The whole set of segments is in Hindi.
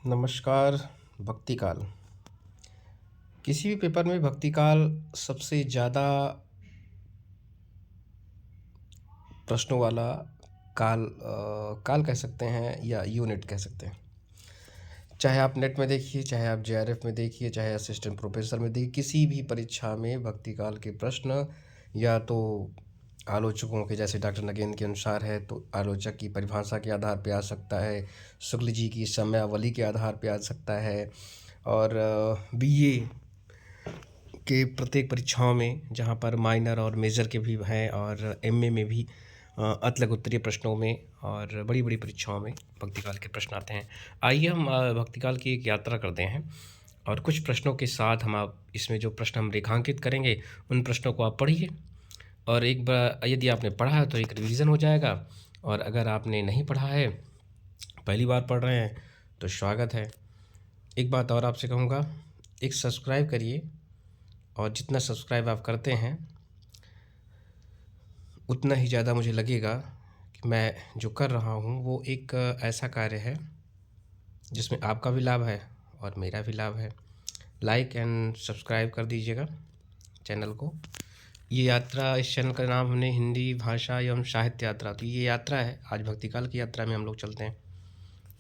नमस्कार। भक्ति काल। किसी भी पेपर में भक्ति काल सबसे ज़्यादा प्रश्नों वाला काल कह सकते हैं या यूनिट कह सकते हैं। चाहे आप नेट में देखिए, चाहे आप जेआरएफ में देखिए, चाहे असिस्टेंट प्रोफेसर में देखिए, किसी भी परीक्षा में भक्ति काल के प्रश्न या तो आलोचकों के जैसे डॉक्टर नगेंद्र के अनुसार है तो आलोचक की परिभाषा के आधार पे आ सकता है, शुक्ल जी की समयावली के आधार पे आ सकता है, और बीए के प्रत्येक परीक्षाओं में जहाँ पर माइनर और मेजर के भी हैं, और एमए में भी अतलग उत्तरीय प्रश्नों में और बड़ी बड़ी परीक्षाओं में भक्तिकाल के प्रश्न आते हैं। आइए हम भक्तिकाल की एक यात्रा करते हैं और कुछ प्रश्नों के साथ हम आप इसमें जो प्रश्न हम रेखांकित करेंगे उन प्रश्नों को आप पढ़िए, और एक बार यदि आपने पढ़ा है तो एक रिवीजन हो जाएगा, और अगर आपने नहीं पढ़ा है, पहली बार पढ़ रहे हैं, तो स्वागत है। एक बात और आपसे कहूँगा, एक सब्सक्राइब करिए, और जितना सब्सक्राइब आप करते हैं उतना ही ज़्यादा मुझे लगेगा कि मैं जो कर रहा हूँ वो एक ऐसा कार्य है जिसमें आपका भी लाभ है और मेरा भी लाभ है। लाइक एंड सब्सक्राइब कर दीजिएगा चैनल को। ये यात्रा, इस चैनल का नाम हमने हिंदी भाषा एवं साहित्य यात्रा, तो ये यात्रा है। आज भक्तिकाल की यात्रा में हम लोग चलते हैं।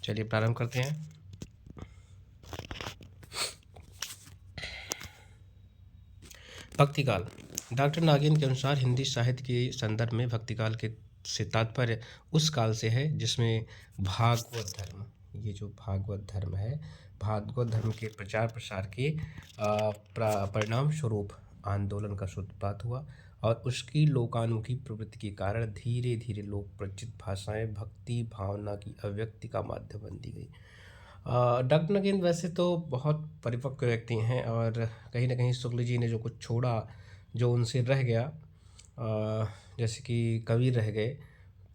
चलिए प्रारंभ करते हैं। भक्तिकाल। डॉक्टर नागेंद्र के अनुसार हिंदी साहित्य के संदर्भ में भक्तिकाल के से तात्पर्य उस काल से है जिसमें भागवत धर्म, ये जो भागवत धर्म है, भागवत धर्म के प्रचार प्रसार के परिणाम स्वरूप आंदोलन का सूत्रपात हुआ, और उसकी लोकानुमुखी प्रवृत्ति के कारण धीरे धीरे लोक प्रचित भाषाएं भक्ति भावना की अभिव्यक्ति का माध्यम बन दी गई। डॉक्टर नगेंद्र वैसे तो बहुत परिपक्व व्यक्ति हैं, और कहीं ना कहीं शुक्ल जी ने जो कुछ छोड़ा, जो उनसे रह गया, जैसे कि कवि रह गए,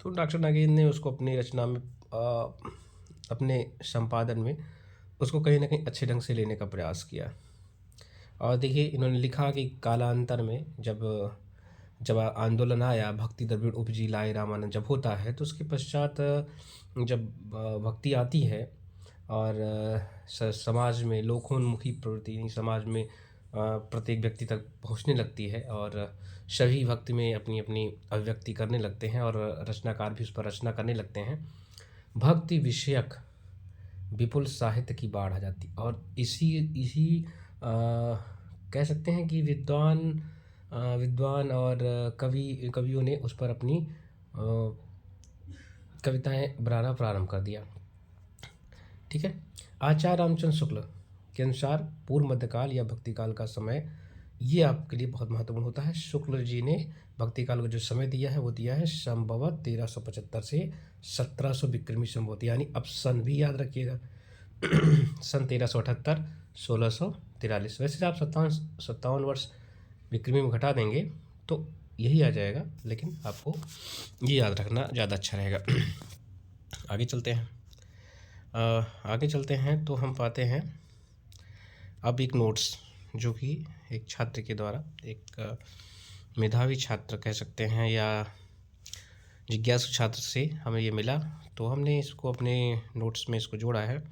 तो डॉक्टर नगेंद्र ने उसको अपनी रचना में, अपने संपादन में उसको कहीं ना कहीं अच्छे ढंग से लेने का प्रयास किया। और देखिए, इन्होंने लिखा कि कालांतर में जब जब आंदोलन आया, भक्ति द्रविड़ उपजी लाए रामानंद जब होता है, तो उसके पश्चात जब भक्ति आती है और समाज में लोकोन्मुखी प्रवृत्ति, यानी समाज में प्रत्येक व्यक्ति तक पहुंचने लगती है, और सभी भक्ति में अपनी अपनी अभिव्यक्ति करने लगते हैं, और रचनाकार भी उस पर रचना करने लगते हैं। भक्ति विषयक विपुल साहित्य की बाढ़ आ जाती, और इसी इसी कह सकते हैं कि विद्वान और कवियों ने उस पर अपनी कविताएं बनाना प्रारंभ कर दिया। ठीक है। आचार्य रामचंद्र शुक्ल के अनुसार पूर्व मध्यकाल या भक्तिकाल का समय, ये आपके लिए बहुत महत्वपूर्ण होता है। शुक्ल जी ने भक्तिकाल को जो समय दिया है वो दिया है संभवत 1375 से 1700 विक्रमी संवत, यानी अब सन भी याद रखिएगा। सन 1378, 1643। वैसे आप 57 वर्ष विक्रमी में घटा देंगे तो यही आ जाएगा, लेकिन आपको ये याद रखना ज़्यादा अच्छा रहेगा। आगे चलते हैं तो हम पाते हैं अब एक नोट्स, जो कि एक छात्र के द्वारा, एक मेधावी छात्र कह सकते हैं या जिज्ञासु छात्र से हमें ये मिला, तो हमने इसको अपने नोट्स में इसको जोड़ा है,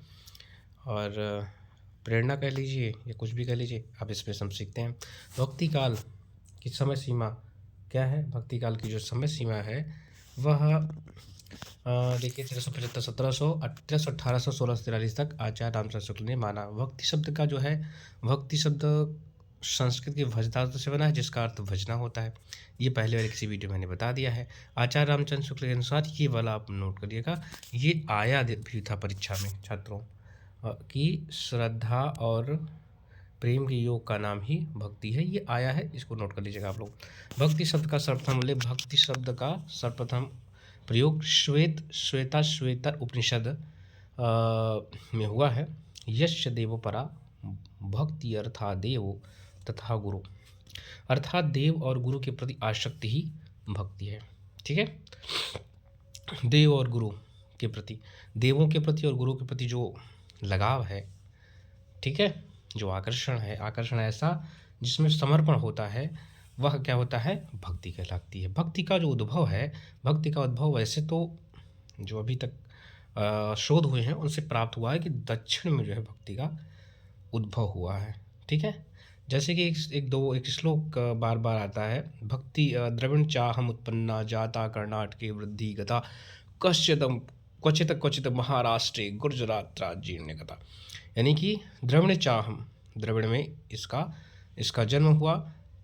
और प्रेरणा कह लीजिए या कुछ भी कह लीजिए, आप इसमें हम सीखते हैं। भक्ति काल की समय सीमा क्या है? भक्ति काल की जो समय सीमा है वह देखिए 1375, 1700, 1800, 1643 तक आचार्य रामचंद्र शुक्ल ने माना। भक्ति शब्द का जो है, भक्ति शब्द संस्कृत के भज धातु से बना है, जिसका अर्थ भजना होता है। ये पहले वाले किसी वीडियो में मैंने बता दिया है। आचार्य रामचंद्र शुक्ल के अनुसार, ये वाला आप नोट करिएगा, ये आया भी था परीक्षा में छात्रों की, श्रद्धा और प्रेम के योग का नाम ही भक्ति है, ये आया है, इसको नोट कर लीजिएगा आप लोग। भक्ति शब्द का सर्वप्रथम उल्लेख, भक्ति शब्द का सर्वप्रथम प्रयोग श्वेतर उपनिषद में हुआ है। यश देव परा भक्ति अर्थात देव तथा गुरु, अर्थात देव और गुरु के प्रति आसक्ति ही भक्ति है। ठीक है। देव और गुरु के प्रति, देवों के प्रति और गुरु के प्रति जो लगाव है, ठीक है, जो आकर्षण है, आकर्षण ऐसा जिसमें समर्पण होता है, वह क्या होता है? भक्ति कहलाती है। भक्ति का जो उद्भव है, भक्ति का उद्भव वैसे तो जो अभी तक शोध हुए हैं उनसे प्राप्त हुआ है कि दक्षिण में जो है भक्ति का उद्भव हुआ है। ठीक है, जैसे कि एक श्लोक बार बार आता है, भक्ति द्रविण चाहम उत्पन्ना जाता कर्नाटके वृद्धि गता कश्चिदम क्वचित क्वचित महाराष्ट्रे गुजरात राज्य कथा। यानी कि द्रविण चाहम, द्रविड़ में इसका जन्म हुआ,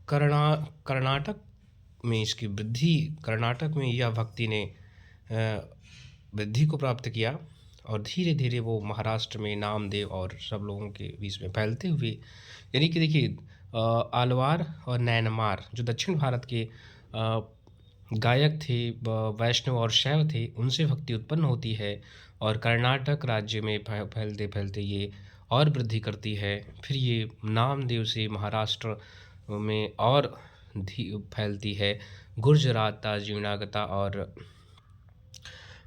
कर्नाटक में इसकी वृद्धि, कर्नाटक में यह भक्ति ने वृद्धि को प्राप्त किया और धीरे धीरे वो महाराष्ट्र में नामदेव और सब लोगों के बीच में फैलते हुए, यानी कि देखिए आलवार और नैनमार जो दक्षिण भारत के गायक थे, वैष्णव और शैव थे, उनसे भक्ति उत्पन्न होती है और कर्नाटक राज्य में फैलते फैलते ये और वृद्धि करती है। फिर ये नामदेव से महाराष्ट्र में और फैलती है, गुजराता जीर्णागता, और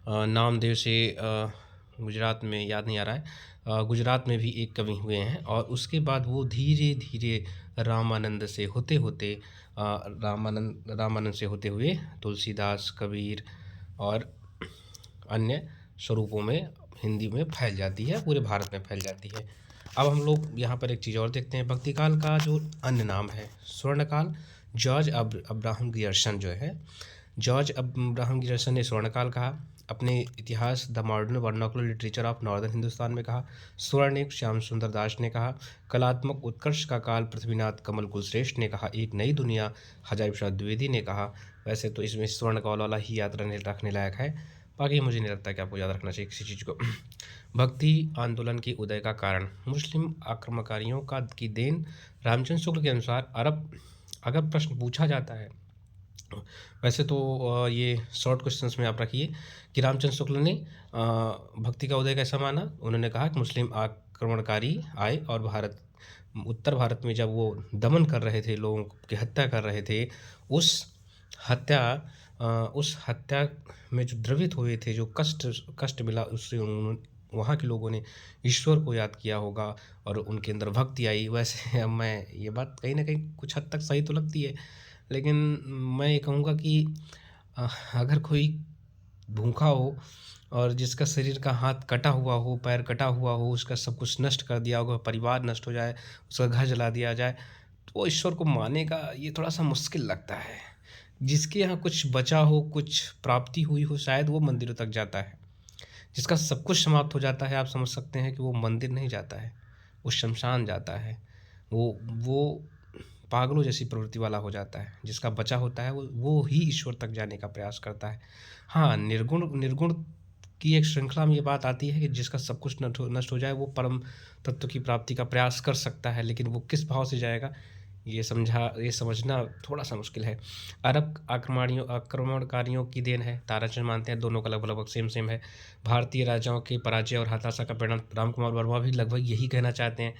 नामदेव से गुजरात में याद नहीं आ रहा है, गुजरात में भी एक कवि हुए हैं और उसके बाद वो धीरे धीरे रामानंद से होते होते रामानंद से होते हुए तुलसीदास, कबीर और अन्य स्वरूपों में हिंदी में फैल जाती है, पूरे भारत में फैल जाती है। अब हम लोग यहाँ पर एक चीज़ और देखते हैं, भक्ति काल का जो अन्य नाम है स्वर्णकाल। जॉर्ज अब्राहम ग्रियर्सन जो है, जॉर्ज अब्राहम ग्रियर्सन ने स्वर्णकाल कहा। अपने इतिहास the modern vernacular literature of northern Hindustan में कहा। स्वर्णिक श्याम सुंदर दास ने कहा। कलात्मक उत्कर्ष का काल पृथ्वीनाथ कमल कुलश्रेष्ठ ने कहा। एक नई दुनिया हजारी प्रसाद द्विवेदी ने कहा। वैसे तो इसमें स्वर्णकाल वाला ही याद रखने लायक है, बाकी मुझे नहीं लगता कि आपको याद रखना चाहिए किसी चीज़ को। भक्ति आंदोलन के उदय का कारण मुस्लिम आक्रमणकारियों की देन। रामचंद्र शुक्ल के अनुसार अगर प्रश्न पूछा जाता है, वैसे तो ये शॉर्ट क्वेश्चंस में आप रखिए कि रामचंद्र शुक्ल ने भक्ति का उदय कैसा माना। उन्होंने कहा कि मुस्लिम आक्रमणकारी आए और उत्तर भारत में जब वो दमन कर रहे थे, लोगों की हत्या कर रहे थे, उस हत्या में जो द्रवित हुए थे, जो कष्ट मिला, उससे वहाँ के लोगों ने ईश्वर को याद किया होगा और उनके अंदर भक्ति आई। वैसे मैं ये बात कहीं ना कहीं कुछ हद तक सही तो लगती है, लेकिन मैं ये कहूँगा कि अगर कोई भूखा हो और जिसका शरीर का हाथ कटा हुआ हो, पैर कटा हुआ हो, उसका सब कुछ नष्ट कर दिया होगा, परिवार नष्ट हो जाए, उसका घर जला दिया जाए, तो वो ईश्वर को मानेगा, ये थोड़ा सा मुश्किल लगता है। जिसके यहाँ कुछ बचा हो, कुछ प्राप्ति हुई हो, शायद वो मंदिरों तक जाता है। जिसका सब कुछ समाप्त हो जाता है, आप समझ सकते हैं कि वो मंदिर नहीं जाता है, वो शमशान जाता है, वो पागलों जैसी प्रवृत्ति वाला हो जाता है। जिसका बचा होता है वो ही ईश्वर तक जाने का प्रयास करता है। हाँ, निर्गुण की एक श्रृंखला में ये बात आती है कि जिसका सब कुछ नष्ट हो जाए वो परम तत्व की प्राप्ति का प्रयास कर सकता है, लेकिन वो किस भाव से जाएगा ये समझना थोड़ा सा मुश्किल है। अरब आक्रमणकारियों की देन है, ताराचंद मानते हैं दोनों का लगभग सेम है। भारतीय राजाओं के पराजय और हताशा का परिणाम, रामकुमार वर्मा भी लगभग यही कहना चाहते हैं,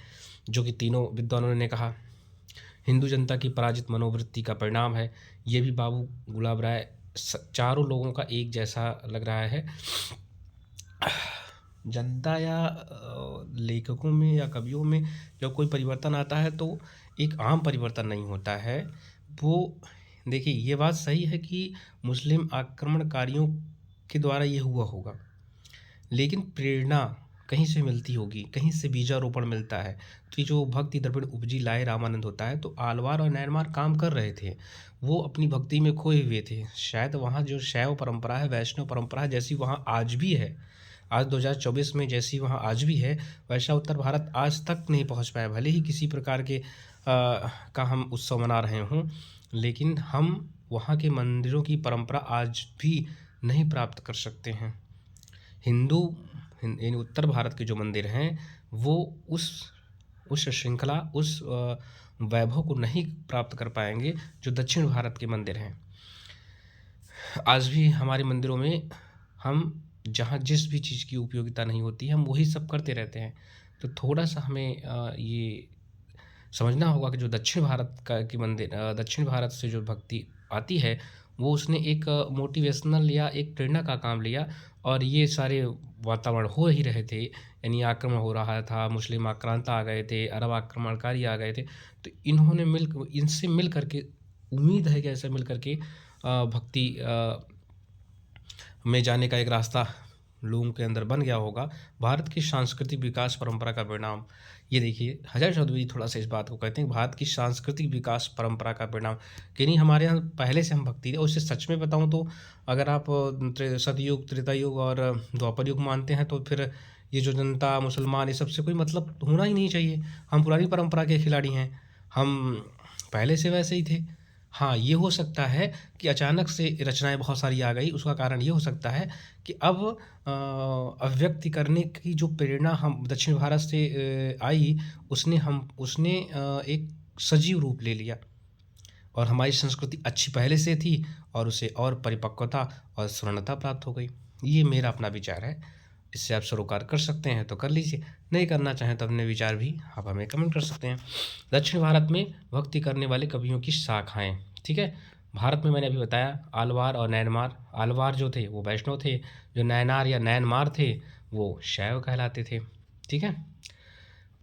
जो कि तीनों विद्वानों ने कहा। हिंदू जनता की पराजित मनोवृत्ति का परिणाम है, ये भी बाबू गुलाब राय, चारों लोगों का एक जैसा लग रहा है। जनता या लेखकों में या कवियों में जब कोई परिवर्तन आता है तो एक आम परिवर्तन नहीं होता है। वो देखिए, ये बात सही है कि मुस्लिम आक्रमणकारियों के द्वारा ये हुआ होगा, लेकिन प्रेरणा कहीं से मिलती होगी, कहीं से बीजारोपण मिलता है। तो ये जो भक्ति द्रविड़ उपजी लाए रामानंद होता है, तो आलवार और नैनमार काम कर रहे थे, वो अपनी भक्ति में खोए हुए थे। शायद वहाँ जो शैव परंपरा है, वैष्णव परंपरा है, जैसी वहाँ आज भी है, आज 2024 में जैसी वहाँ आज भी है, वैसा उत्तर भारत आज तक नहीं पहुँच पाया। भले ही किसी प्रकार के का हम उत्सव मना रहे हों, लेकिन हम वहाँ के मंदिरों की परंपरा आज भी नहीं प्राप्त कर सकते हैं। यानी उत्तर भारत के जो मंदिर हैं वो उस श्रृंखला, उस वैभव को नहीं प्राप्त कर पाएंगे जो दक्षिण भारत के मंदिर हैं। आज भी हमारे मंदिरों में हम जहाँ जिस भी चीज़ की उपयोगिता नहीं होती हम वही सब करते रहते हैं। तो थोड़ा सा हमें ये समझना होगा कि जो दक्षिण भारत के मंदिर, दक्षिण भारत से जो भक्ति आती है, वो उसने एक मोटिवेशनल या एक प्रेरणा का काम लिया और ये सारे वातावरण हो ही रहे थे। यानी आक्रमण हो रहा था, मुस्लिम आक्रांता आ गए थे, अरब आक्रमणकारी आ गए थे, तो इन्होंने इनसे मिल करके, उम्मीद है कि ऐसे मिल करके भक्ति में जाने का एक रास्ता लोगों के अंदर बन गया होगा भारत की सांस्कृतिक विकास परंपरा का परिणाम। ये देखिए हज़ार चौधरी थोड़ा सा इस बात को कहते हैं, भारत की सांस्कृतिक विकास परंपरा का परिणाम कि नहीं, हमारे यहाँ पहले से हम भक्ति थे। और उससे सच में बताऊँ तो अगर आप सतयुग, त्रेता युग और द्वापर युग मानते हैं तो फिर ये जो जनता, मुसलमान, ये सबसे कोई मतलब होना ही नहीं चाहिए। हम पुरानी परंपरा के खिलाड़ी हैं, हम पहले से वैसे ही थे। हाँ, ये हो सकता है कि अचानक से रचनाएँ बहुत सारी आ गई, उसका कारण ये हो सकता है कि अब अभिव्यक्ति करने की जो प्रेरणा हम दक्षिण भारत से आई, उसने एक सजीव रूप ले लिया और हमारी संस्कृति अच्छी पहले से थी और उसे और परिपक्वता और स्वर्णता प्राप्त हो गई। ये मेरा अपना विचार है। इससे आप सरोकार कर सकते हैं तो कर लीजिए, नहीं करना चाहें तो अपने विचार भी आप हमें कमेंट कर सकते हैं। दक्षिण भारत में भक्ति करने वाले कवियों की शाखाएँ, ठीक है। भारत में मैंने अभी बताया आलवार और नैनमार। आलवार जो थे वो वैष्णव थे, जो नैनार या नैनमार थे वो शैव कहलाते थे, ठीक है।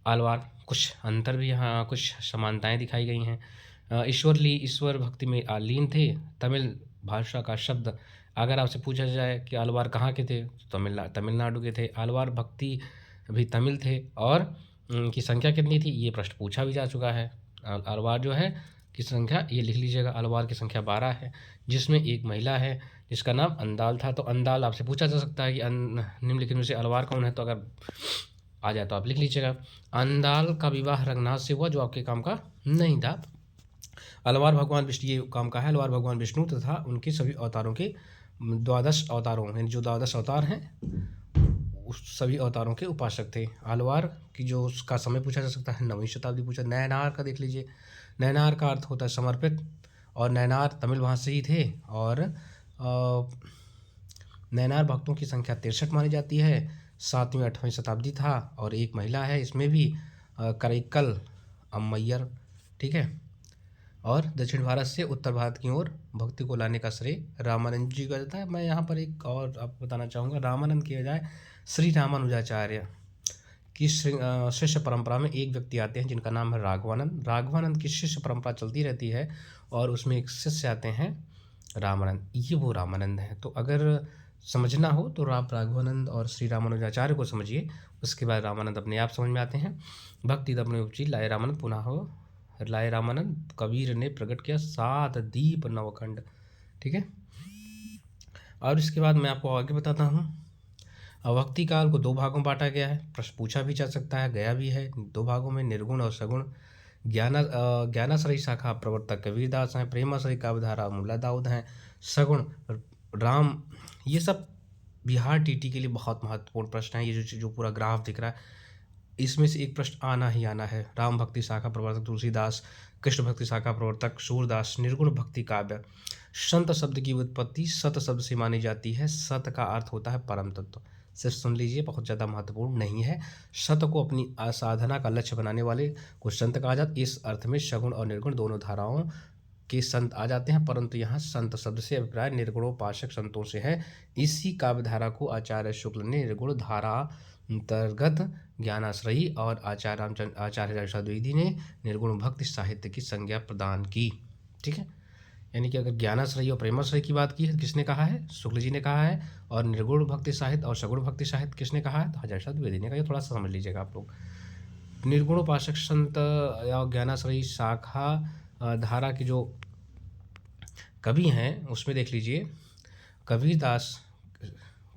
आलवार, कुछ अंतर भी यहाँ, कुछ समानताएं दिखाई गई हैं। ईश्वर भक्ति में लीन थे। तमिल भाषा का शब्द, अगर आपसे पूछा जाए कि आलवार कहाँ के थे तो तमिलनाडु के थे। आलवार भक्ति भी तमिल थे और उनकी संख्या कितनी थी ये प्रश्न पूछा भी जा चुका है। आलवार जो है की संख्या ये लिख लीजिएगा, आलवार की संख्या 12 है, जिसमें एक महिला है जिसका नाम अंदाल था। तो अंदाल आपसे पूछा जा सकता है कि निम्नलिखित में से आलवार कौन है, तो अगर आ जाए तो आप लिख लीजिएगा। अंदाल का विवाह रंगनाथ से हुआ जो आपके काम का नहीं था। अलवार भगवान विष्णु, ये काम का है, अलवार भगवान विष्णु तथा उनके सभी अवतारों के 12 अवतारों यानी जो 12 अवतार हैं उस सभी अवतारों के उपासक थे। अलवार की जो उसका समय पूछा जा सकता है 9वीं शताब्दी पूछा। नैनार का देख लीजिए, नैनार का अर्थ होता है समर्पित, और नैनार तमिल भाषा ही थे और नैनार भक्तों की संख्या 63 मानी जाती है। 7वीं 8वीं शताब्दी था और एक महिला है इसमें भी, करैक्कल अम्मैयर, ठीक है। और दक्षिण भारत से उत्तर भारत की ओर भक्ति को लाने का श्रेय रामानंद जी का जाता है। मैं यहाँ पर एक और आपको बताना चाहूँगा, रामानंद की बजाय श्री रामानुजाचार्य की शिष्य परंपरा में एक व्यक्ति आते हैं जिनका नाम है राघवानंद। राघवानंद की शिष्य परंपरा चलती रहती है और उसमें एक शिष्य आते हैं रामानंद, ये वो रामानंद हैं। तो अगर समझना हो तो आप राघवानंद और श्री रामानुजाचार्य को समझिए, उसके बाद रामानंद अपने आप समझ में आते हैं। भक्ति तपने उपजी लाए रामानंद पुनः हो, लाए रामानंद कबीर ने प्रकट किया 7 दीप नवखंड, ठीक है। और इसके बाद मैं आपको आगे बताता हूँ। भक्ति काल को 2 भागों में बांटा गया है, प्रश्न पूछा भी जा सकता है, गया भी है 2 भागों में, निर्गुण और सगुण। ज्ञानाश्रयी शाखा प्रवर्तक कबीरदास हैं, प्रेमाश्रयी काव्यधारा मुल्ला दाऊद हैं, सगुण राम। ये सब बिहार टीटी के लिए बहुत महत्वपूर्ण प्रश्न है। ये जो पूरा ग्राफ दिख रहा है इसमें से एक प्रश्न आना ही आना है। राम भक्ति शाखा प्रवर्तक तुलसीदास, कृष्ण भक्ति शाखा प्रवर्तक सूरदास। निर्गुण भक्ति काव्य, संत शब्द की उत्पत्ति सत शब्द से मानी जाती है। सत का अर्थ होता है परम तत्व, सिर्फ सुन लीजिए, बहुत ज़्यादा महत्वपूर्ण नहीं है। सत को अपनी साधना का लक्ष्य बनाने वाले को संत कहा जाता है। इस अर्थ में सगुण और निर्गुण दोनों धाराओं के संत आ जाते हैं, परंतु यहाँ संत शब्द से अभिप्राय निर्गुणोपासक संतों से है। इसी काव्यधारा को आचार्य शुक्ल ने निर्गुण धारा अंतर्गत ज्ञानाश्रयी और आचार्य द्विवेदी ने निर्गुण भक्ति साहित्य की संज्ञा प्रदान की, ठीक है। यानी कि अगर ज्ञानाश्रयी और प्रेमाश्रयी की बात की है किसने कहा है, शुक्ल जी ने कहा है, और निर्गुण भक्ति साहित्य और सगुण भक्ति साहित्य किसने कहा है, तो आचार्य द्विवेदी ने कहा। ये थोड़ा सा समझ लीजिएगा आप लोग। निर्गुणोपासक संत या ज्ञानाश्रयी शाखा धारा की जो कवि हैं उसमें देख लीजिए, कबीरदास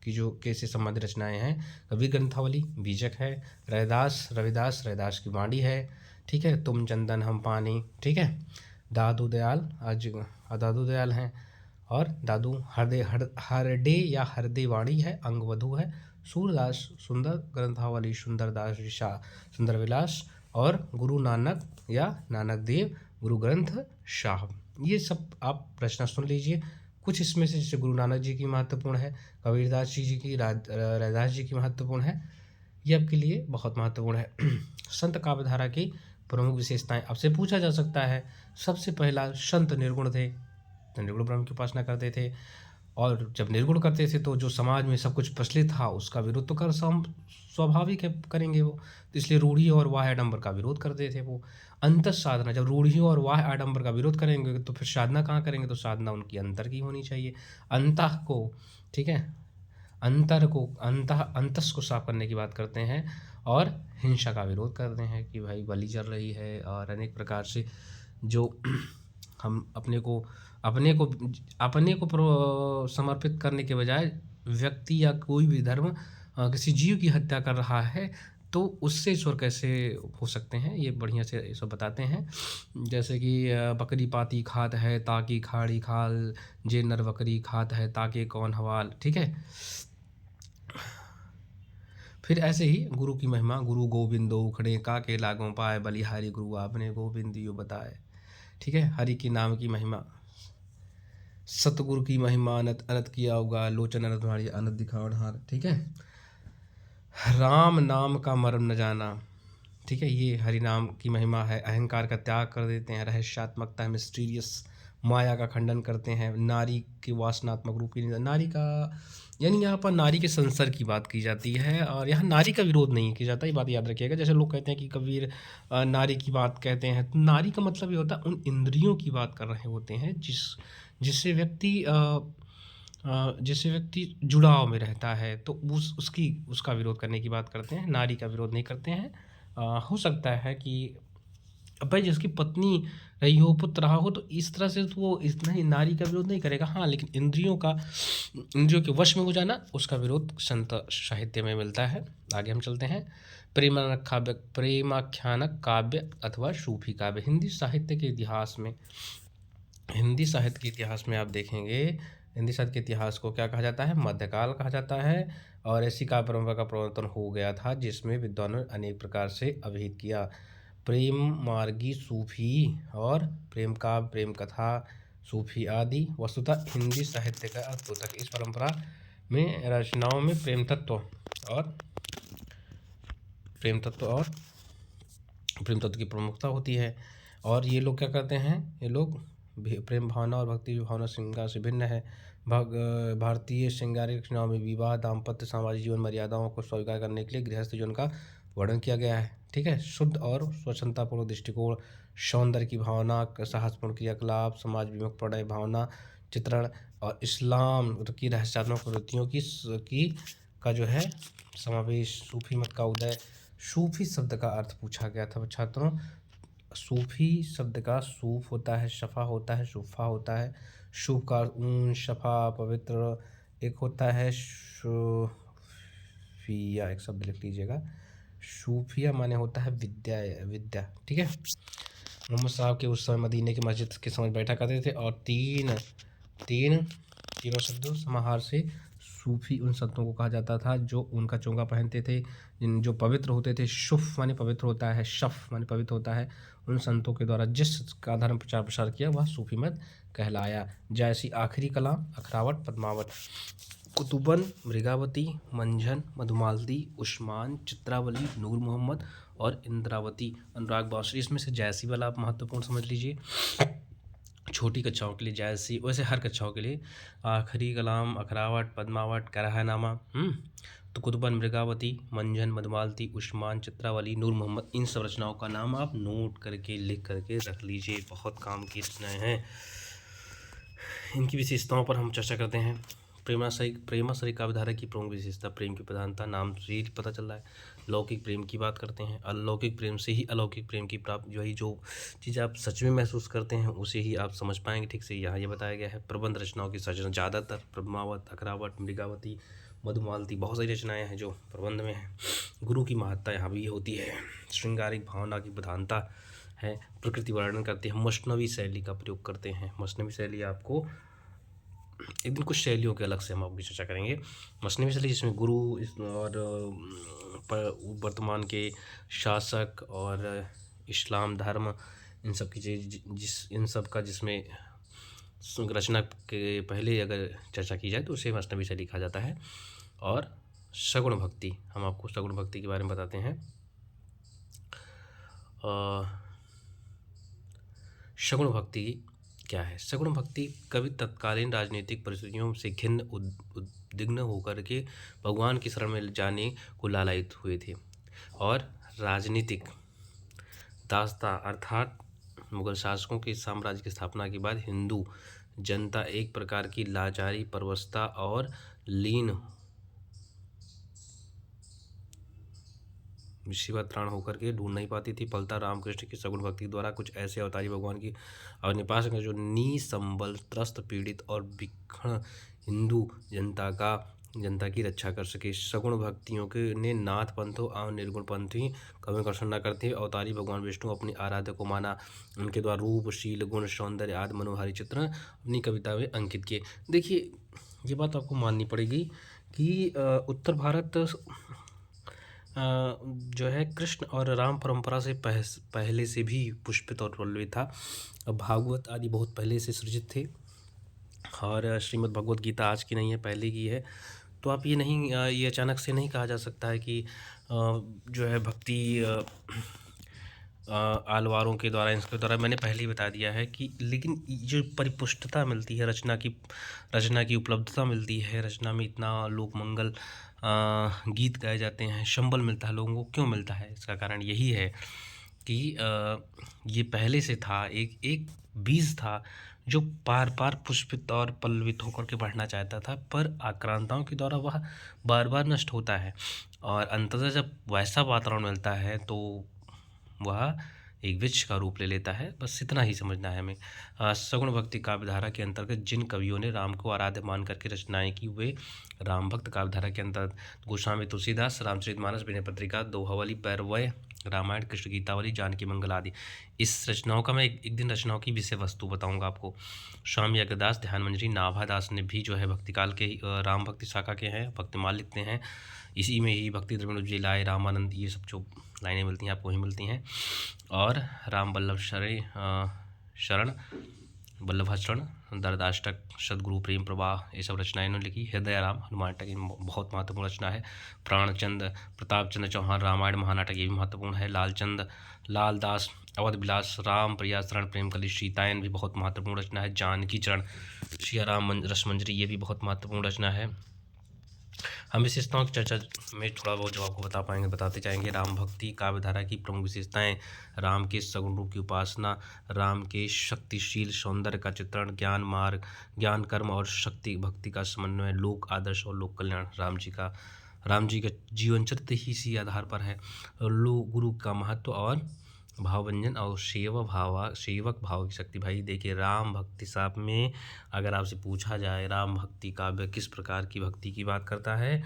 की जो कैसे संबंधित रचनाएं हैं, कबीर ग्रंथावली बीजक है, रविदास की वाणी है, ठीक है। तुम चंदन हम पानी, ठीक है। दादू दयाल हैं, और दादू हरडे या हरदे वाणी है, अंगवधु है। सूरदास सुंदर ग्रंथावली, सुंदर विलास, और गुरु नानक या नानक देव गुरु ग्रंथ साहब। ये सब आप रचना सुन लीजिए। कुछ इसमें से जैसे गुरु नानक जी की महत्वपूर्ण है, कबीरदास जी की, रैदास जी की महत्वपूर्ण है, ये आपके लिए बहुत महत्वपूर्ण है। संत काव्यधारा की प्रमुख विशेषताएं आपसे पूछा जा सकता है। सबसे पहला, संत निर्गुण थे, तो निर्गुण ब्रह्म की उपासना करते थे, और जब निर्गुण करते थे तो जो समाज में सब कुछ प्रचलित था उसका विरोध तो कर स्वाभाविक है करेंगे वो, तो इसलिए रूढ़ी और वाह आडंबर का विरोध करते थे वो। अंतर साधना, जब रूढ़ियों और वाह आडंबर का विरोध करेंगे तो फिर साधना कहाँ करेंगे, तो साधना उनकी अंतर की होनी चाहिए, अंतः को, ठीक है। अंतस को साफ करने की बात करते हैं और हिंसा का विरोध करते हैं कि भाई बलि चल रही है और अनेक प्रकार से जो हम अपने को समर्पित करने के बजाय व्यक्ति या कोई भी धर्म किसी जीव की हत्या कर रहा है तो उससे ईश्वर कैसे हो सकते हैं, ये बढ़िया से ये सब बताते हैं। जैसे कि बकरी पाती खात है ताकि खाड़ी खाल, जे नर बकरी खात है ताकि कौन हवाल। ठीक है। फिर ऐसे ही गुरु की महिमा, गुरु गोविंदो उखड़े काके लागों पाए, बलिहारी गुरु आपने गोविंद यो बताए। ठीक है। हरि की नाम की महिमा, सतगुरु की महिमा अनत अनत किया होगा, लोचन अनत तुम्हारी अनत दिखावनहार। ठीक है। राम नाम का मर्म न जाना। ठीक है। ये हरि नाम की महिमा है। अहंकार का त्याग कर देते हैं, रहस्यात्मकता मिस्टीरियस माया का खंडन करते हैं, नारी की वासनात्मक रूप की नारी का, यानी यहाँ पर नारी के संसर्ग की बात की जाती है और यहाँ नारी का विरोध नहीं किया जाता, ये बात याद रखिएगा। जैसे लोग कहते हैं कि कबीर नारी की बात कहते हैं, तो नारी का मतलब ये होता है उन इंद्रियों की बात कर रहे होते हैं जिससे व्यक्ति जुड़ाव में रहता है, तो उसका विरोध करने की बात करते हैं, नारी का विरोध नहीं करते हैं। हो सकता है कि अब भाई जिसकी पत्नी रही हो, पुत्र रहा हो, तो इस तरह से तो वो इतना ही नारी का विरोध नहीं करेगा। हाँ, लेकिन इंद्रियों के वश में हो जाना, उसका विरोध संत साहित्य में मिलता है। आगे हम चलते हैं। प्रेमाख्यानक काव्य अथवा सूफी काव्य। हिंदी साहित्य के इतिहास में आप देखेंगे, हिंदी साहित्य के इतिहास को क्या कहा जाता है? मध्यकाल कहा जाता है। और ऐसी काव्य परंपरा का प्रवर्तन हो गया था जिसमें विद्वानों ने अनेक प्रकार से अभिहित किया। प्रेम मार्गी सूफी और प्रेम काव्य, प्रेम कथा, सूफी आदि वस्तुतः हिंदी साहित्य का अद्भुत। इस परंपरा में रचनाओं में प्रेम तत्व की प्रमुखता होती है। और ये लोग क्या करते हैं? ये लोग प्रेम भावना और भक्ति भावना श्रृंगार से भिन्न है। भारतीय श्रृंगारिक रचनाओं में विवाह, दाम्पत्य, सामाजिक जीवन मर्यादाओं को स्वीकार करने के लिए गृहस्थ जीवन का वर्णन किया गया है। ठीक है। शुद्ध और स्वच्छतापूर्ण दृष्टिकोण, सौंदर्य की भावना, साहसपूर्ण क्रियाकलाप, समाज विमुख प्रणय भावना चित्रण और इस्लाम की रहस्यात्मक प्रवृत्तियों की का जो है समावेश, सूफी मत का उदय। सूफी शब्द का अर्थ पूछा गया था छात्रों। सूफी शब्द का सूफ होता है, शफा होता है, सूफा होता है। सूफ का ऊन, शफा पवित्र, एक होता है सूफिया, एक शब्द लिख लीजिएगा। सूफिया माने होता है विद्या। ठीक है। मोहम्मद साहब के उस समय मदीने की मस्जिद के समझ बैठा करते थे और तीनों शब्दों समाहार से सूफी उन संतों को कहा जाता था जो उनका चोंगा पहनते थे, जो पवित्र होते थे। शुफ माने पवित्र होता है, शफ माने पवित्र होता है। उन संतों के द्वारा जिस का धर्म प्रचार प्रसार किया वह सूफी मत कहलाया। जैसी आखिरी कलाम, अखरावट, पद्मावत, कुतुबन, मृगावती, मंझन, मधुमालती, उस्मान, चित्रावली, नूर मोहम्मद और इंद्रावती, अनुराग बांसुरी। इसमें से जैसी वाला आप महत्वपूर्ण समझ लीजिए, छोटी कक्षाओं के लिए जैसी, वैसे हर कक्षाओं के लिए आखिरी कलाम, अखरावट, पद्मावत, कराहनामा, तो कुतुबन, मृगावती, मंझन, मधुमालती, उस्मान, चित्रावली, नूर मोहम्मद, इन सब रचनाओं का नाम आप नोट करके लिख करके रख लीजिए, बहुत काम की रचनाएं हैं। इनकी विशेषताओं पर हम चर्चा करते हैं। प्रेमाश्रय काव्यधारा की प्रमुख विशेषता, प्रेम की प्रधानता, नाम से ही पता चल रहा है। लौकिक प्रेम की बात करते हैं, अलौकिक प्रेम से ही अलौकिक प्रेम की प्राप्त, जो चीज़ आप सच में महसूस करते हैं उसे ही आप समझ पाएंगे ठीक से। यहाँ ये बताया गया है। प्रबंध रचनाओं की सृजना, ज़्यादातर पद्मावत, अखरावट, मृगावती, मधुमालती, बहुत सारी रचनाएँ हैं जो प्रबंध में हैं। गुरु की महत्ता यहाँ भी होती है। श्रृंगारिक भावना की प्रधानता है। प्रकृति वर्णन करते हैं। मसनवी शैली का प्रयोग करते हैं। मसनवी शैली आपको एक दिन कुछ शैलियों के अलग से हम आपकी चर्चा करेंगे। मसनवी शैली जिसमें गुरु और वर्तमान के शासक और इस्लाम धर्म, इन सब की जिसमें रचना के पहले अगर चर्चा की जाए तो उसे मसनवी शैली कहा जाता है। और सगुण भक्ति, हम आपको सगुण भक्ति के बारे में बताते हैं। सगुण भक्ति क्या है? सगुण भक्ति कवि तत्कालीन राजनीतिक परिस्थितियों से घिन्न उद्विग्न होकर के भगवान की शरण में जाने को लालायित हुए थे और राजनीतिक दासता अर्थात मुगल शासकों के साम्राज्य की स्थापना के बाद हिंदू जनता एक प्रकार की लाचारी, परवशता और लीन मुसीबत त्राण होकर के ढूंढ नहीं पाती थी, फलता रामकृष्ण की सगुण भक्ति द्वारा कुछ ऐसे अवतारी भगवान की अपने पास जो निसंबल त्रस्त पीड़ित और विक्षण हिंदू जनता की रक्षा कर सके। सगुण भक्तियों के ने नाथ पंथों और निर्गुण पंथी कभी कर्षण न करते अवतारी भगवान विष्णु अपनी आराध्य को माना, उनके द्वारा रूप शील गुण सौंदर्य आदि मनोहारी चित्र अपनी कविता में अंकित किए। देखिए ये बात आपको माननी पड़ेगी कि उत्तर भारत जो है कृष्ण और राम परंपरा से पहले से भी पुष्पित और पल्लवित था। भागवत आदि बहुत पहले से सृजित थे और श्रीमद् भगवत गीता आज की नहीं है, पहले की है। तो आप ये नहीं ये अचानक से नहीं कहा जा सकता है कि जो है भक्ति आलवारों के द्वारा इसके द्वारा मैंने पहले ही बता दिया है कि, लेकिन जो परिपुष्टता मिलती है रचना की उपलब्धता मिलती है, रचना में इतना लोक मंगल गीत गाए जाते हैं, संबल मिलता है लोगों को। क्यों मिलता है? इसका कारण यही है कि ये पहले से था, एक बीज था जो पार पुष्पित और पल्लवित होकर के बढ़ना चाहता था, पर आक्रांताओं के द्वारा वह बार बार नष्ट होता है और अंततः जब वैसा वातावरण मिलता है तो वह एक वृक्ष का रूप ले लेता है। बस इतना ही समझना है हमें। सगुण भक्ति काव्यधारा के अंतर्गत जिन कवियों ने राम को आराध्य मान करके रचनाएं की, वे राम भक्त काव्यधारा के अंतर्गत गोस्वामी तुलसीदास, रामचरितमानस, विनय पत्रिका, दोहावली, पैरवय, रामायण, कृष्ण गीतावली, जानकी मंगल आदि। इस रचनाओं का मैं एक दिन रचनाओं की विषय वस्तु बताऊंगा आपको। स्वामी अग्रदास, ध्यान मंजरी, नाभादास ने भी जो है भक्ति काल के राम भक्ति शाखा के हैं, भक्तिमाल लिखते हैं। इसी में ही भक्ति द्रविड़ जिलाए, रामानंद, ये सब जो लाइनें मिलती हैं आपको वही मिलती हैं। और राम वल्लभ शरण, वल्लभाचरण, दरदाष्टक, सदगुरु प्रेम प्रवाह, ये सब रचनाएं इन्होंने लिखी। हृदय राम, हनुमान नाटक बहुत महत्वपूर्ण रचना है। प्राणचंद, प्रताप चंद्र चौहान, रामायण महानाटक ये भी महत्वपूर्ण है। लालचंद, लालदास, अवध विलास, राम प्रिया शरण, प्रेम कली, सीतायन भी बहुत महत्वपूर्ण रचना है। जानकी चरण, सिया राम रसमंजरी ये भी बहुत महत्वपूर्ण रचना है। हम विशेषताओं की चर्चा में थोड़ा बहुत जो आपको बताते जाएंगे। राम भक्ति काव्यधारा की प्रमुख विशेषताएं: राम के सगुण रूप की उपासना, राम के शक्तिशील सौंदर्य का चित्रण, ज्ञान कर्म और शक्ति भक्ति का समन्वय, लोक आदर्श और लोक कल्याण। राम जी का जीवन चरित्र ही इसी आधार पर है। गुरु का महत्व और भावभंजन और सेवक भाव की शक्ति। भाई देखिए, राम भक्ति साहब में अगर आपसे पूछा जाए राम भक्ति काव्य किस प्रकार की भक्ति की बात करता है,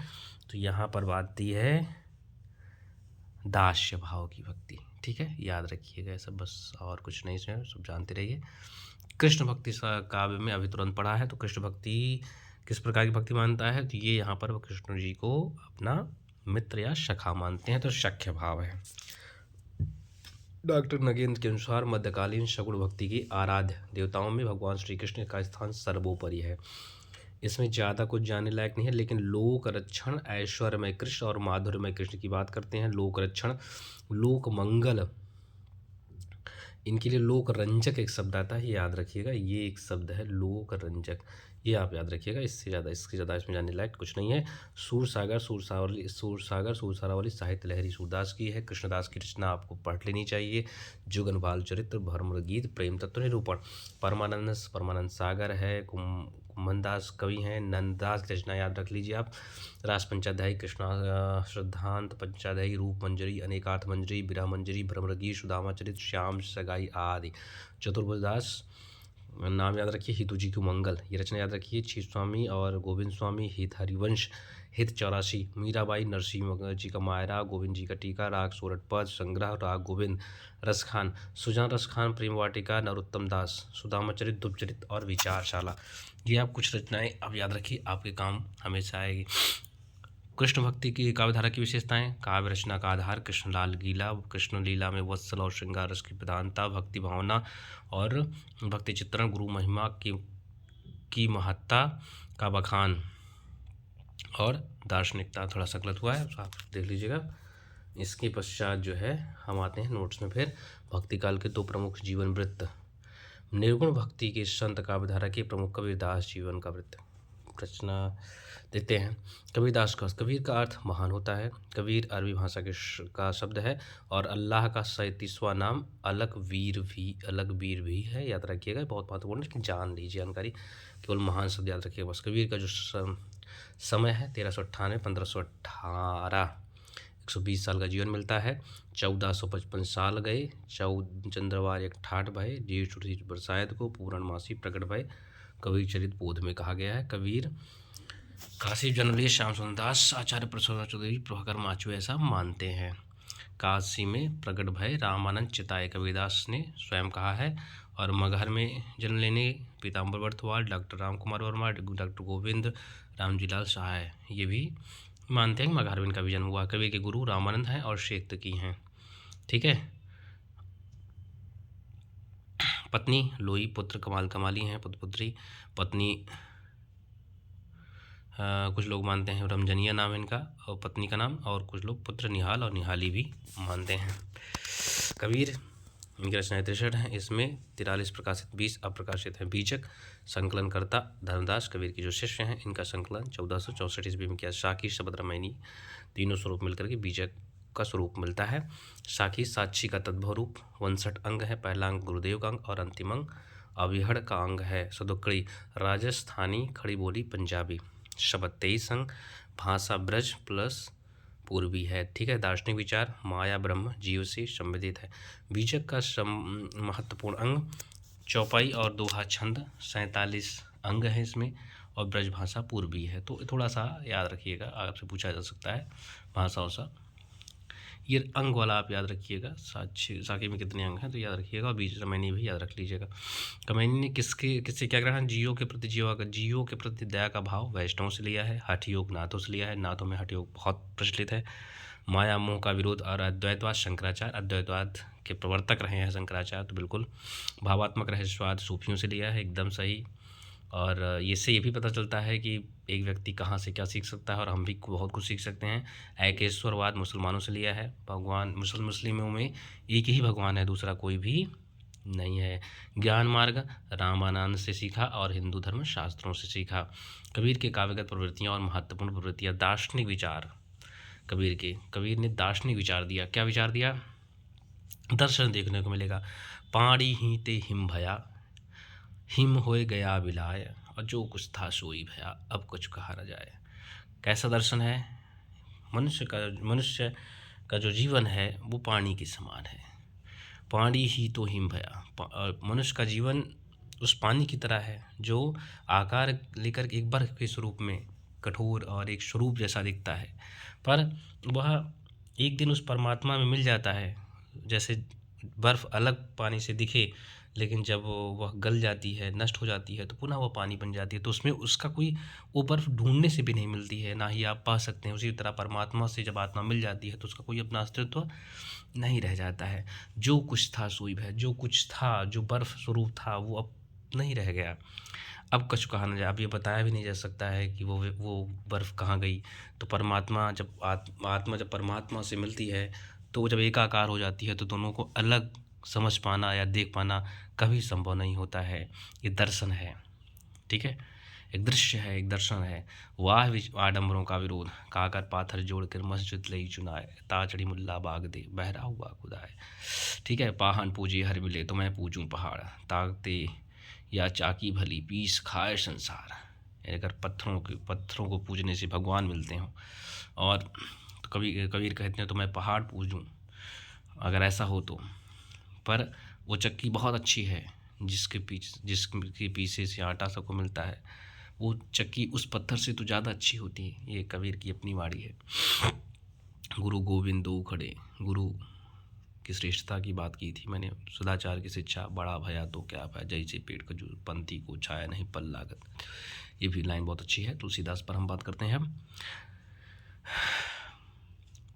तो यहाँ पर बात दी है दास्य भाव की भक्ति। ठीक है, याद रखिएगा सब, बस और कुछ नहीं है, सब जानते रहिए। कृष्ण भक्ति काव्य में अभी तुरंत पढ़ा है, तो कृष्ण भक्ति किस प्रकार की भक्ति मानता है, तो ये यहाँ पर वो कृष्ण जी को अपना मित्र या सखा मानते हैं, तो सख्य भाव है। डॉक्टर नगेंद्र के अनुसार मध्यकालीन सगुण भक्ति की आराध्य देवताओं में भगवान श्री कृष्ण का स्थान सर्वोपरि है। इसमें ज़्यादा कुछ जानने लायक नहीं है, लेकिन लोक रक्षण, ऐश्वर्यमय कृष्ण और माधुर्यमय कृष्ण की बात करते हैं। लोक रक्षण, लोक मंगल, इनके लिए लोक रंजक एक शब्द आता है, याद रखिएगा, ये एक शब्द है लोक रंजक, ये आप याद रखिएगा। इससे ज़्यादा इसमें जानने लायक कुछ नहीं है। सूरसारावली साहित्य लहरी सूरदास की है। कृष्णदास की रचना आपको पढ़ लेनी चाहिए। जुगन बाल चरित्र, भरमर गीत, प्रेम तत्व निरूपण। परमानंद सागर है। कुम्भनदास कवि हैं। नंददास की रचना याद रख लीजिए आप। रास पंचाध्यायी, कृष्णा श्रद्धांत पंचाध्यायी, रूप मंजरी, अनेकार्थ मंजरी, विरह मंजरी, भ्रमरगीत, सुदामा चरित, श्याम सगाई आदि। चतुर्भुजदास नाम याद रखिए। हितू जी की मंगल, ये रचना याद रखिए। छी स्वामी और गोविंद स्वामी, हित हरिवंश, हित 84। मीराबाई, नरसिंह जी का मायरा, गोविंद जी का टीका, राग सोरठपद संग्रह, राग गोविंद। रसखान, सुजान रसखान, प्रेम वाटिका, नरोत्तम दास, सुदामाचरित, ध्रुवचरित और विचारशाला। ये आप कुछ रचनाएं आप याद रखिए, आपके काम हमेशा आएगी। कृष्ण भक्ति की काव्यधारा की विशेषताएं: काव्य रचना का आधार कृष्णलाल गीला, कृष्ण लीला में वत्सल और श्रृंगार रस की प्रधानता, भक्ति भावना और भक्ति चित्रण, गुरु महिमा की महत्ता का बखान और दार्शनिकता। थोड़ा सा गलत हुआ है, आप देख लीजिएगा। इसके पश्चात जो है हम आते हैं नोट्स में फिर भक्ति काल के दो प्रमुख जीवन वृत्त। निर्गुण भक्ति के संत काव्यधारा के प्रमुख कबीरदास जीवन का वृत्त रचना देते हैं। कबीर का अर्थ महान होता है। कबीर अरबी भाषा का शब्द है और अल्लाह का 37वां नाम अलग वीर भी है, याद रखिएगा, बहुत महत्वपूर्ण है, जान लीजिए जानकारी, केवल महान शब्द याद रखिएगा बस। कबीर का जो समय है 1398 1518। 120 साल का जीवन मिलता है। 1455 साल गए, चंद्रवार एक ठाठ भय, जेठ उठी बरसात को, पूर्णमासी प्रकट भय, कबीर चरित बोध में कहा गया है। कबीर काशी जन्म लिए श्याम सुंदर दास, आचार्य प्रसन्न चौधरी, प्रभाकर माचू ऐसा मानते हैं। काशी में प्रकट भय रामानंद चिताए, कबीरदास ने स्वयं कहा है। और मगहर में जन्म लेने पीताम्बर बर्तवाल, डॉक्टर राम कुमार वर्मा, डॉक्टर गोविंद रामजीलाल सहाय ये भी मानते हैं कि मगहर में इनका भी जन्म हुआ। कबीर के गुरु रामानंद हैं और शेख तकी हैं। ठीक है। पत्नी लोई, पुत्र कमाल कमाली हैं, पुत्र पुत्री। पत्नी कुछ लोग मानते हैं रमजनिया नाम है इनका और पत्नी का नाम, और कुछ लोग पुत्र निहाल और निहाली भी मानते हैं। कबीर इनकी रचनाएं 63 हैं, इसमें 43 प्रकाशित, 20 अप्रकाशित हैं। बीजक संकलनकर्ता धर्मदास कबीर की जो शिष्य हैं, इनका संकलन 1464 ईस्वी में किया। साखी शब्द रामायणी तीनों स्वरूप मिलकर के बीजक का स्वरूप मिलता है। साखी साक्षी का तद्भव रूप। 59 अंग है, पहला अंग गुरुदेव का अंग और अंतिम अंग अविहड़ का अंग है। सदुक्कड़ी राजस्थानी, खड़ी बोली पंजाबी। शब्द 23 अंग, भाषा ब्रज प्लस पूर्वी है। ठीक है। दार्शनिक विचार माया ब्रह्म जीव से संबंधित है। बीजक का महत्वपूर्ण अंग चौपाई और दोहा छंद, 47 अंग है इसमें, और ब्रज भाषा पूर्वी है। तो थोड़ा सा याद रखिएगा, आपसे पूछा जा सकता है भाषा सा, ये अंग वाला आप याद रखिएगा। साखी में कितने अंग हैं तो याद रखिएगा, और बीज रामायणी भी याद रख लीजिएगा। कमैनी ने किससे क्या ग्रहण, जीवों के प्रति दया का भाव वैष्णव से लिया है। हठ योग नाथों से लिया है, नाथों में हठ योग बहुत प्रचलित है। माया मोह का विरोध और अद्वैतवाद शंकराचार्य, अद्वैतवाद के प्रवर्तक रहे हैं शंकराचार्य, तो बिल्कुल। भावात्मक रहस्यवाद सूफियों से लिया है, एकदम सही। और इससे ये भी पता चलता है कि एक व्यक्ति कहाँ से क्या सीख सकता है, और हम भी बहुत कुछ सीख सकते हैं। एकेश्वरवाद मुसलमानों से लिया है। भगवान मुस्लिमों में एक ही भगवान है, दूसरा कोई भी नहीं है। ज्ञान मार्ग रामानंद से सीखा और हिंदू धर्म शास्त्रों से सीखा। कबीर के काव्यगत प्रवृत्तियाँ और महत्वपूर्ण प्रवृत्तियाँ। दार्शनिक विचार कबीर ने दार्शनिक विचार दिया। क्या विचार दिया? दर्शन देखने को मिलेगा। पाणी ही ते हिम भया, हिम होए गया बिलाय, और जो कुछ था सोई भया, अब कुछ कहा न जाए। कैसा दर्शन है? मनुष्य का जो जीवन है वो पानी के समान है। पानी ही तो हिम भया, मनुष्य का जीवन उस पानी की तरह है जो आकार लेकर एक बर्फ के स्वरूप में कठोर और एक स्वरूप जैसा दिखता है, पर वह एक दिन उस परमात्मा में मिल जाता है। जैसे बर्फ़ अलग पानी से दिखे, लेकिन जब वह गल जाती है, नष्ट हो जाती है, तो पुनः वह पानी बन जाती है। तो उसमें उसका कोई, वो बर्फ़ ढूंढने से भी नहीं मिलती है, ना ही आप पा सकते हैं। उसी तरह परमात्मा से जब आत्मा मिल जाती है तो उसका कोई अपना अस्तित्व नहीं रह जाता है। जो कुछ था सोई भय, जो कुछ था, जो बर्फ़ स्वरूप था वो अब नहीं रह गया। अब कुछ कहा न जाए, अब ये बताया भी नहीं जा सकता है कि वो बर्फ़ कहाँ गई। तो परमात्मा जब आत्मा जब परमात्मा से मिलती है तो जब एकाकार हो जाती है तो दोनों को अलग समझ पाना या देख पाना कभी संभव नहीं होता है। ये दर्शन है। ठीक है। एक दृश्य है, एक दर्शन है। वाह आडंबरों का विरोध, काकर पाथर जोड़कर मस्जिद लई चुनाए, ताचड़ी मुल्ला बाग दे बहरा हुआ खुदाए। ठीक है। पाहन पूजे हर मिले तो मैं पूजूं पहाड़, ताकते या चाकी भली पीस खाए संसार। अगर पत्थरों को पूजने से भगवान मिलते हों, और तो कबीर कहते हैं तो मैं पहाड़ पूजूं अगर ऐसा हो तो। पर वो चक्की बहुत अच्छी है जिसके पीछे से आटा सबको मिलता है, वो चक्की उस पत्थर से तो ज़्यादा अच्छी होती है। ये कबीर की अपनी वाणी है। गुरु गोविंद दो खड़े, गुरु की श्रेष्ठता की बात की थी मैंने। सदाचार की शिक्षा, बड़ा भया तो क्या भया, जैसे पेड़ खजूर पंथी को छाया नहीं पल लागत। ये भी लाइन बहुत अच्छी है। तुलसीदास पर हम बात करते हैं।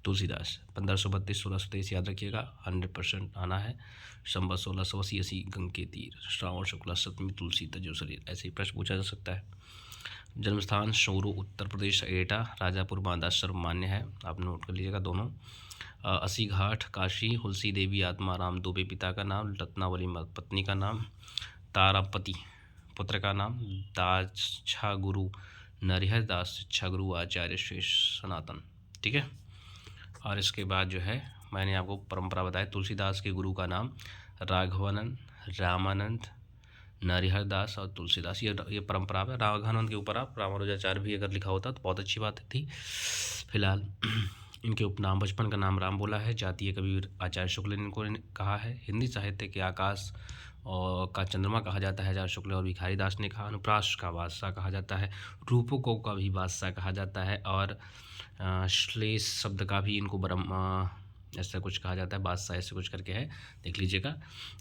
तुलसीदास 1532-1623 याद रखिएगा, 100% आना है। संवत 1680 गंग के तीर, श्रावण शुक्ला सप्तमी तुलसी तजो शरीर। ऐसे ही प्रश्न पूछा जा सकता है। जन्मस्थान शोरू उत्तर प्रदेश, एटा राजापुर बांदा सर्वमान्य है, आप नोट कर लीजिएगा दोनों। 80 घाट काशी, हुलसी देवी आत्माराम दुबे पिता का नाम, रत्नावली पत्नी का नाम, तारापति पुत्र का नाम, दाच्छा गुरु नरिहर दास, शिक्षा गुरु आचार्य शेष सनातन। ठीक है। और इसके बाद जो है मैंने आपको परंपरा बताई। तुलसीदास के गुरु का नाम राघवानंद, रामानंद, नरिहर दास और तुलसीदास, ये परंपरा है। राघवानंद के ऊपर आप रामानुजाचार्य भी अगर लिखा होता तो बहुत अच्छी बात थी। फिलहाल इनके उपनाम, बचपन का नाम राम बोला है। जातीय कवि आचार्य शुक्ल ने इनको कहा है। हिंदी साहित्य के आकाश और का चंद्रमा कहा जाता है आचार्य शुक्ल और भिखारी दास ने कहा। अनुप्रास का बादशाह कहा जाता है। रूपकों का भी बादशाह कहा जाता है। और श्लेष शब्द का भी इनको ऐसा कुछ कहा जाता है, बादशाह ऐसे कुछ करके है, देख लीजिएगा।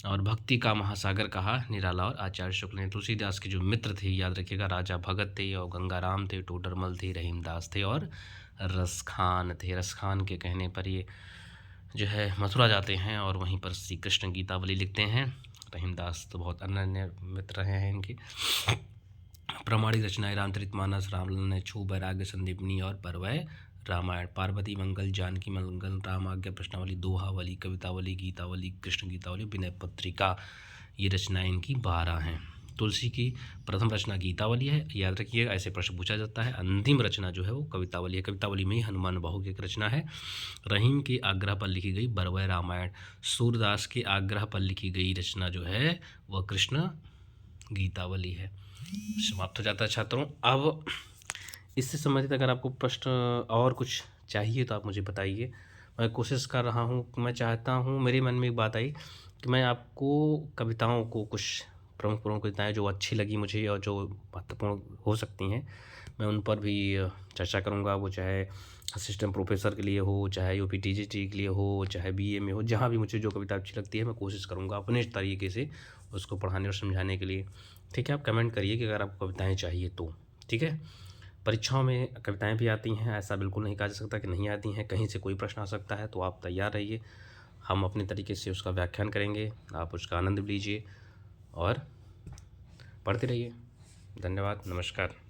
और भक्ति का महासागर कहा निराला और आचार्य शुक्ल ने। तुलसीदास के जो मित्र थे याद रखिएगा, राजा भगत थे और गंगाराम थे, टोडरमल थे, रहीमदास थे और रसखान थे। रसखान के कहने पर ये जो है मथुरा जाते हैं और वहीं पर श्री कृष्ण गीतावली लिखते हैं। रहीमदास तो बहुत अनन्य मित्र रहे हैं इनके। प्रामाणिक रचनाएं रामचरित मानस, रामलला ने छू, वैराग्य संदीपनी और परवय रामायण, पार्वती मंगल, जानकी मंगल, राम आज्ञा, प्रश्नावली, दोहावली, कवितावली, गीतावली, कृष्ण गीतावली, विनय पत्रिका, ये रचनाएं इनकी 12 हैं। तुलसी की प्रथम रचना गीतावली है, याद रखिएगा, ऐसे प्रश्न पूछा जाता है। अंतिम रचना जो है वो कवितावली है। कवितावली में ही हनुमान बाहु की एक रचना है। रहीम के आग्रह पर लिखी गई बरवय रामायण। सूरदास के आग्रह पर लिखी गई रचना जो है वह कृष्ण गीतावली है। समाप्त हो जाता है छात्रों। अब इससे संबंधित अगर आपको प्रश्न और कुछ चाहिए तो आप मुझे बताइए। मैं कोशिश कर रहा हूँ, मैं चाहता हूँ, मेरे मन में एक बात आई कि मैं आपको कविताओं को, कुछ प्रमुख कविताएँ जो अच्छी लगी मुझे और जो महत्वपूर्ण हो सकती हैं, मैं उन पर भी चर्चा करूँगा। वो चाहे असिस्टेंट प्रोफेसर के लिए हो, चाहे यूपीटीजीटी के लिए हो, चाहे बीए में हो, जहाँ भी मुझे जो कविता अच्छी लगती है मैं कोशिश करूँगा अपने तरीके से उसको पढ़ाने और समझाने के लिए। ठीक है, आप कमेंट करिए कि अगर आपको कविताएँ चाहिए तो। ठीक है, परीक्षाओं में कविताएँ भी आती हैं, ऐसा बिल्कुल नहीं कहा जा सकता कि नहीं आती हैं। कहीं से कोई प्रश्न आ सकता है, तो आप तैयार रहिए। हम अपने तरीके से उसका व्याख्यान करेंगे, आप उसका आनंद लीजिए और पढ़ते रहिए। धन्यवाद, नमस्कार।